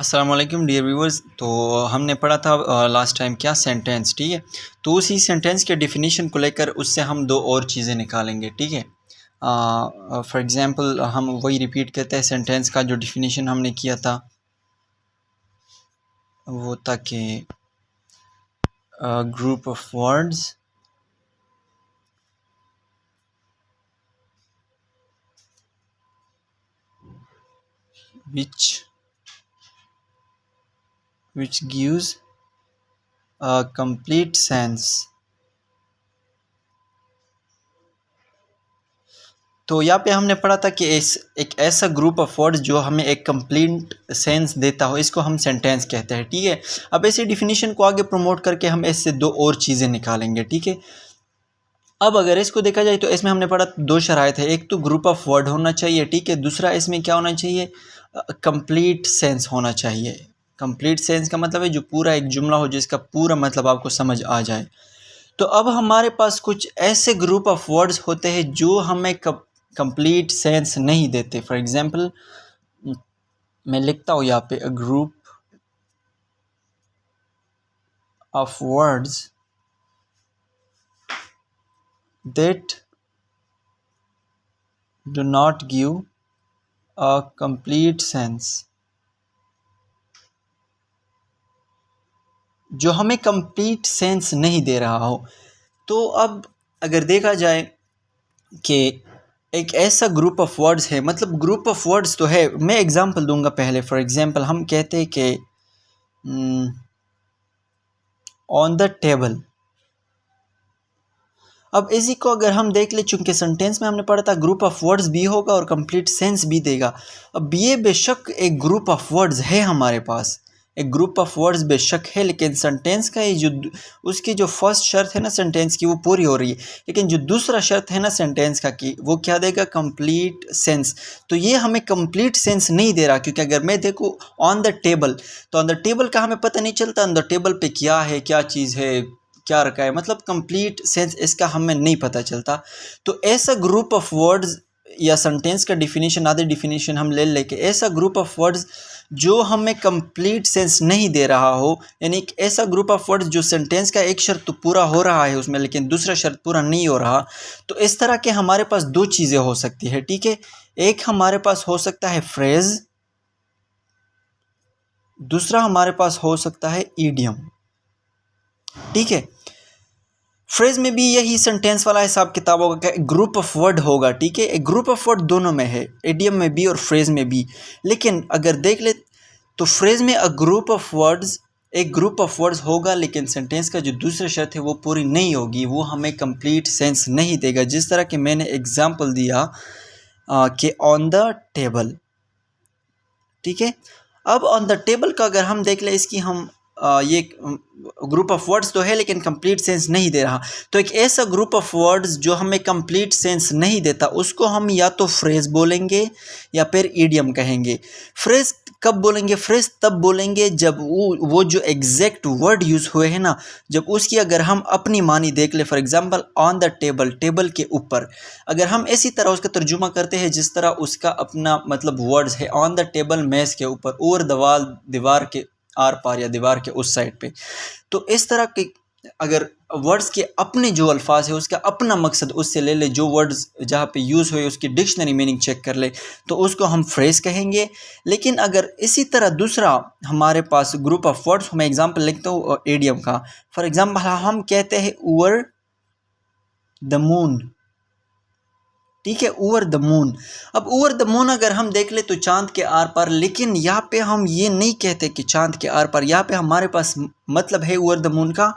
अस्सलाम वालेकुम dear viewers. तो हमने पढ़ा था लास्ट टाइम क्या सेंटेंस, ठीक है। तो उसी सेंटेंस के डेफिनेशन को लेकर उससे हम दो और चीज़ें निकालेंगे, ठीक है। फॉर एग्ज़ाम्पल हम वही रिपीट करते हैं सेंटेंस का जो डेफिनेशन हमने किया था, वो था कि group of words which gives a complete sense। तो यहाँ पे हमने पढ़ा था कि एक ऐसा ग्रुप ऑफ वर्ड्स जो हमें एक कंप्लीट सेंस देता हो, इसको हम सेंटेंस कहते हैं, ठीक है। अब ऐसी डिफिनीशन को आगे प्रमोट करके हम इससे दो और चीज़ें निकालेंगे, ठीक है। अब अगर इसको देखा जाए तो इसमें हमने पढ़ा दो शराइत है, एक तो ग्रुप ऑफ वर्ड होना चाहिए, ठीक है। दूसरा इसमें क्या होना चाहिए, कंप्लीट सेंस होना चाहिए। कंप्लीट सेंस का मतलब है जो पूरा एक जुमला हो, जिसका पूरा मतलब आपको समझ आ जाए। तो अब हमारे पास कुछ ऐसे ग्रुप ऑफ वर्ड्स होते हैं जो हमें कंप्लीट सेंस नहीं देते। फॉर एग्जांपल मैं लिखता हूँ यहाँ पे, a group of words that do not give a complete sense, जो हमें कंप्लीट सेंस नहीं दे रहा हो। तो अब अगर देखा जाए कि एक ऐसा ग्रुप ऑफ वर्ड्स है, मतलब ग्रुप ऑफ वर्ड्स तो है, मैं एग्जांपल दूंगा पहले। फॉर एग्जांपल हम कहते हैं कि ऑन द टेबल। अब इसी को अगर हम देख ले, चूंकि सेंटेंस में हमने पढ़ा था ग्रुप ऑफ वर्ड्स भी होगा और कंप्लीट सेंस भी देगा। अब ये बेशक एक ग्रुप ऑफ वर्ड्स है हमारे पास, एक ग्रुप ऑफ वर्ड्स बेशक है, लेकिन सेंटेंस का ये जो उसकी जो फर्स्ट शर्त है ना सेंटेंस की, वो पूरी हो रही है। लेकिन जो दूसरा शर्त है ना सेंटेंस का की, वो क्या देगा, कंप्लीट सेंस। तो ये हमें कंप्लीट सेंस नहीं दे रहा, क्योंकि अगर मैं देखूँ ऑन द टेबल, तो ऑन द टेबल का हमें पता नहीं चलता ऑन द टेबल पे क्या है, क्या चीज़ है, क्या रखा है, मतलब कंप्लीट सेंस इसका हमें नहीं पता चलता। तो ऐसा ग्रुप ऑफ वर्ड्स या सेंटेंस का डिफिनीशन, आधे डिफिनीशन हम ले लेके, ऐसा ग्रुप ऑफ वर्ड्स जो हमें कंप्लीट सेंस नहीं दे रहा हो, यानी एक ऐसा ग्रुप ऑफ वर्ड्स जो सेंटेंस का एक शर्त तो पूरा हो रहा है उसमें, लेकिन दूसरा शर्त पूरा नहीं हो रहा। तो इस तरह के हमारे पास दो चीज़ें हो सकती है, ठीक है। एक हमारे पास हो सकता है फ्रेज, दूसरा हमारे पास हो सकता है ईडियम, ठीक है। फ्रेज में भी यही सेंटेंस वाला हिसाब किताब होगा, ग्रुप ऑफ वर्ड होगा, ठीक है। एक ग्रुप ऑफ वर्ड दोनों में है, इडियम में भी और फ्रेज में भी। लेकिन अगर देख ले तो फ्रेज में अ ग्रुप ऑफ वर्ड्स, एक ग्रुप ऑफ वर्ड्स होगा, लेकिन सेंटेंस का जो दूसरा शर्त है वो पूरी नहीं होगी, वो हमें कंप्लीट सेंस नहीं देगा। जिस तरह के मैंने एग्जांपल दिया कि ऑन द टेबल, ठीक है। अब ऑन द टेबल का अगर हम देख ले, इसकी हम ये ग्रुप ऑफ वर्ड्स तो है लेकिन कंप्लीट सेंस नहीं दे रहा। तो एक ऐसा ग्रुप ऑफ वर्ड्स जो हमें कंप्लीट सेंस नहीं देता, उसको हम या तो फ्रेज बोलेंगे या फिर ईडियम कहेंगे। फ्रेज कब बोलेंगे, फ्रेज तब बोलेंगे जब वो जो एग्जैक्ट वर्ड यूज़ हुए हैं ना, जब उसकी अगर हम अपनी मानी देख ले। For example on the table, table के ऊपर, अगर हम इसी तरह उसका तर्जुमा करते हैं जिस तरह उसका अपना मतलब वर्ड्स है, ऑन द टेबल मेज़ के ऊपर, और दीवार, दीवार के आर पार या दीवार के उस साइड पे। तो इस तरह के अगर वर्ड्स के अपने जो अल्फाज है, उसका अपना मकसद उससे ले ले, जो वर्ड्स जहाँ पे यूज़ हुए उसकी डिक्शनरी मीनिंग चेक कर ले, तो उसको हम फ्रेज कहेंगे। लेकिन अगर इसी तरह दूसरा हमारे पास ग्रुप ऑफ वर्ड्स, मैं एग्जांपल लिखता हूँ एडियम का। फॉर एग्जांपल हम कहते हैं ओवर द मून, ठीक है, ओवर द मून। अब ओवर द मून अगर हम देख ले तो चांद के आर पार, लेकिन यहाँ पे हम ये नहीं कहते कि चांद के आर पार, यहाँ पे हमारे पास मतलब है ओवर द मून का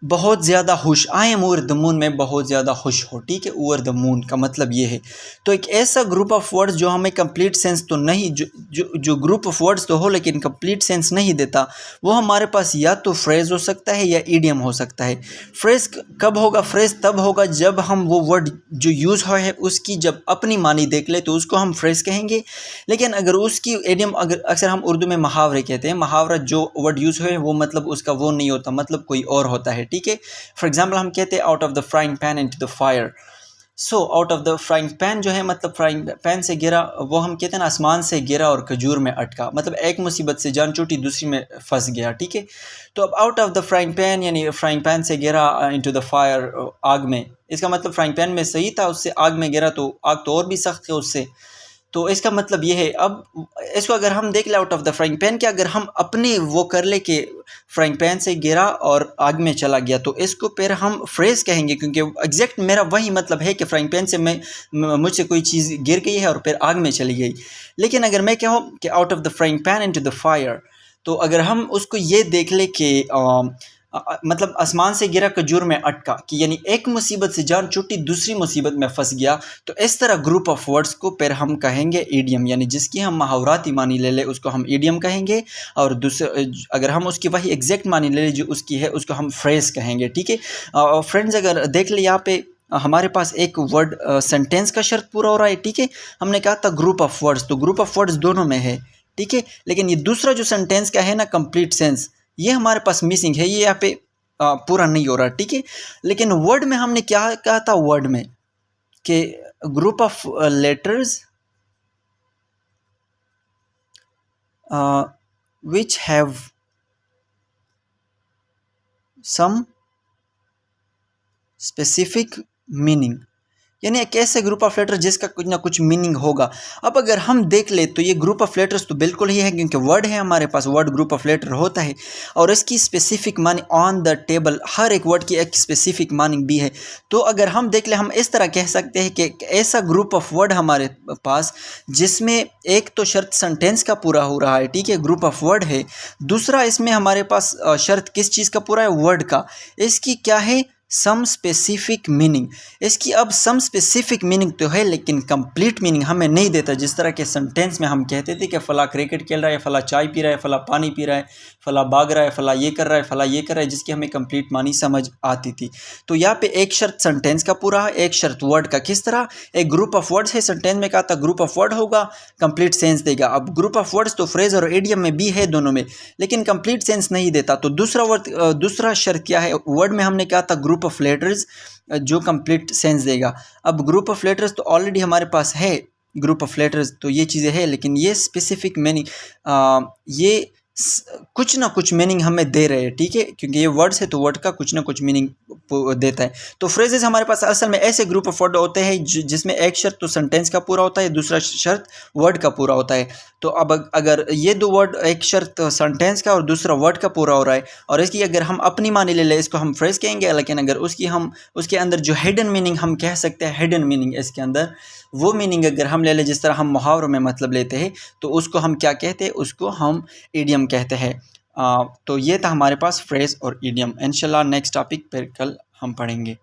बहुत ज़्यादा खुश, I am over the moon, में बहुत ज़्यादा खुश हो, ठीक है। ओवर द मून का मतलब ये है। तो एक ऐसा ग्रुप ऑफ वर्ड्स जो हमें कंप्लीट सेंस तो नहीं, जो ग्रुप ऑफ वर्ड्स तो हो लेकिन कंप्लीट सेंस नहीं देता, वो हमारे पास या तो फ्रेज हो सकता है या ईडियम हो सकता है। फ्रेज कब होगा, फ्रेज तब होगा जब हम वो वर्ड जो यूज़ हुआ है उसकी जब अपनी मानी देख ले, तो उसको हम फ्रेज कहेंगे। लेकिन अगर उसकी ईडियम, अगर अक्सर हम उर्दू में मुहावरे कहते हैं, मुहावरा जो वर्ड यूज़ हुए वो मतलब उसका वो नहीं होता, मतलब कोई और होता है, ठीक है। फॉर एग्जाम्पल हम कहते हैं out of the frying pan into the fire, so out of the frying pan जो है मतलब फ्राइंग पैन से गिरा, वो हम कहते हैं ना आसमान से गिरा और खजूर में अटका, मतलब एक मुसीबत से जान छूटी दूसरी में फंस गया, ठीक है। तो अब out of the frying pan यानी फ्राइंग पैन से गिरा इनटू द फायर, आग में, इसका मतलब फ्राइंग पैन में सही था, उससे आग में गिरा तो आग तो और भी सख्त है उससे। तो इसका मतलब ये है, अब इसको अगर हम देख ले out of the frying pan कि अगर हम अपने वो कर ले कि फ्राइंग पैन से गिरा और आग में चला गया, तो इसको फिर हम फ्रेज़ कहेंगे, क्योंकि एग्जैक्ट मेरा वही मतलब है कि फ्राइंग पैन से मुझसे कोई चीज़ गिर गई है और फिर आग में चली गई। लेकिन अगर मैं कहूँ कि out of the frying pan into the fire, तो अगर हम उसको ये देख ले कि मतलब आसमान से गिरा खजूर में अटका, कि यानी एक मुसीबत से जान छूटी दूसरी मुसीबत में फंस गया, तो इस तरह ग्रुप ऑफ वर्ड्स को फिर हम कहेंगे ईडियम, यानी जिसकी हम मुहावराती मानी ले ले उसको हम ईडियम कहेंगे, और दूसरे अगर हम उसकी वही एग्जैक्ट मानी ले ले जो उसकी है उसको हम फ्रेज़ कहेंगे, ठीक है। फ्रेंड्स अगर देख ले यहाँ पे हमारे पास एक वर्ड सेंटेंस का शर्त पूरा हो रहा है, ठीक है। हमने कहा था ग्रुप ऑफ वर्ड्स, तो ग्रुप ऑफ वर्ड्स दोनों में है, ठीक है। लेकिन ये दूसरा जो सेंटेंस का है ना कंप्लीट सेंस, ये हमारे पास मिसिंग है, ये यहाँ पे पूरा नहीं हो रहा, ठीक है। लेकिन वर्ड में हमने क्या कहा था, वर्ड में कि group of letters which have some specific meaning, यानी एक ऐसे ग्रुप ऑफ लेटर जिसका कुछ ना कुछ मीनिंग होगा। अब अगर हम देख ले तो ये ग्रुप ऑफ लेटर्स तो बिल्कुल ही है, क्योंकि वर्ड है हमारे पास, वर्ड ग्रुप ऑफ लेटर होता है, और इसकी specific meaning on the table, हर एक वर्ड की एक स्पेसिफिक मीनिंग भी है। तो अगर हम देख ले हम इस तरह कह सकते हैं कि ऐसा ग्रुप ऑफ वर्ड हमारे पास जिसमें एक तो शर्त सेंटेंस का पूरा हो रहा है, ठीक है, ग्रुप ऑफ वर्ड है। दूसरा इसमें हमारे पास शर्त किस चीज़ का पूरा है, वर्ड का। इसकी क्या है, सम स्पेसिफिक मीनिंग। इसकी अब सम स्पेसिफिक मीनिंग तो है, लेकिन कंप्लीट मीनिंग हमें नहीं देता। जिस तरह के सेंटेंस में हम कहते थे कि फ़ला क्रिकेट खेल रहा है, फ़ला चाय पी रहा है, फ़ला पानी पी रहा है, फ़ला भाग रहा है, फ़ला ये कर रहा है, फ़ला ये कर रहा है, जिसकी हमें कंप्लीट मानी समझ आती थी। तो यहाँ पे एक शर्त सेंटेंस का पूरा है, एक शर्त वर्ड का। किस तरह, एक ग्रुप ऑफ वर्ड्स है, सेंटेंस में कहा था ग्रुप ऑफ वर्ड होगा, कंप्लीट सेंस देगा। अब ग्रुप ऑफ वर्ड्स तो फ्रेज और एडियम में भी है, दोनों में, लेकिन कंप्लीट सेंस नहीं देता। तो दूसरा शर्त क्या है, वर्ड में हमने कहा था ग्रुप ऑफ लेटर्स जो कंप्लीट सेंस देगा। अब ग्रुप ऑफ लेटर्स तो ऑलरेडी हमारे पास है, ग्रुप ऑफ लेटर्स तो ये चीज़ें हैं, लेकिन ये स्पेसिफिक मीनिंग, ये कुछ ना कुछ मीनिंग हमें दे रहे हैं, ठीक है, क्योंकि ये वर्ड्स है तो वर्ड का कुछ ना कुछ मीनिंग देता है। तो फ्रेजेस हमारे पास असल में ऐसे ग्रुप ऑफ वर्ड होते हैं जिसमें एक शर्त तो सेंटेंस का पूरा होता है, दूसरा शर्त वर्ड का पूरा होता है। तो अब अगर ये दो वर्ड, एक शर्त सेंटेंस का और दूसरा वर्ड का पूरा हो रहा है, और इसकी अगर हम अपनी मानी ले लें इसको हम फ्रेज कहेंगे, लेकिन अगर उसके अंदर जो हिडन मीनिंग हम कह सकते हैं, हिडन मीनिंग इसके अंदर, वो मीनिंग अगर हम ले लें जिस तरह हम मुहावरों में मतलब लेते हैं, तो उसको हम क्या कहते हैं, उसको हम ईडियम कहते हैं। तो ये था हमारे पास फ्रेज और ईडियम। इंशाल्लाह नेक्स्ट टॉपिक पर कल हम पढ़ेंगे।